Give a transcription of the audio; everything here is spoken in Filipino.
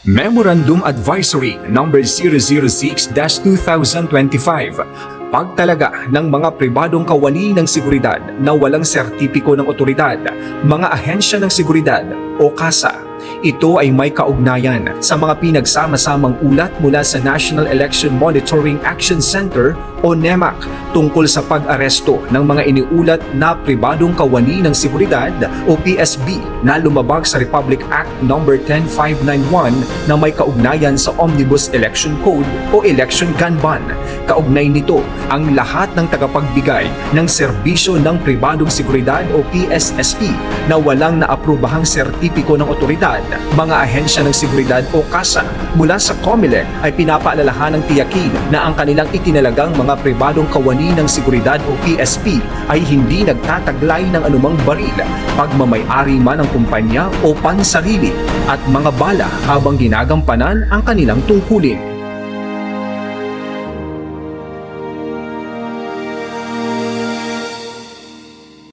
Memorandum Advisory Number 006-2025, pagtalaga ng mga pribadong kawani ng seguridad na walang sertipiko ng otoridad, mga ahensya ng seguridad o kasa. Ito ay may kaugnayan sa mga pinagsama-samang ulat mula sa National Election Monitoring Action Center o NEMAC tungkol sa pag-aresto ng mga iniulat na pribadong kawani ng seguridad o PSB na lumabag sa Republic Act No. 10591 na may kaugnayan sa Omnibus Election Code o Election Gun Ban. Kaugnay nito ang lahat ng tagapagbigay ng serbisyo ng pribadong seguridad o PSSP na walang naaprobahang sertipiko ng otoridad, mga ahensya ng seguridad o kasa mula sa COMELEC ay pinapaalalahan ng tiyakin na ang kanilang itinalagang mga pribadong kawani ng seguridad o PSP ay hindi nagtataglay ng anumang baril, pagmamay-ari man ng kumpanya o pansarili at mga bala habang ginagampanan ang kanilang tungkulin.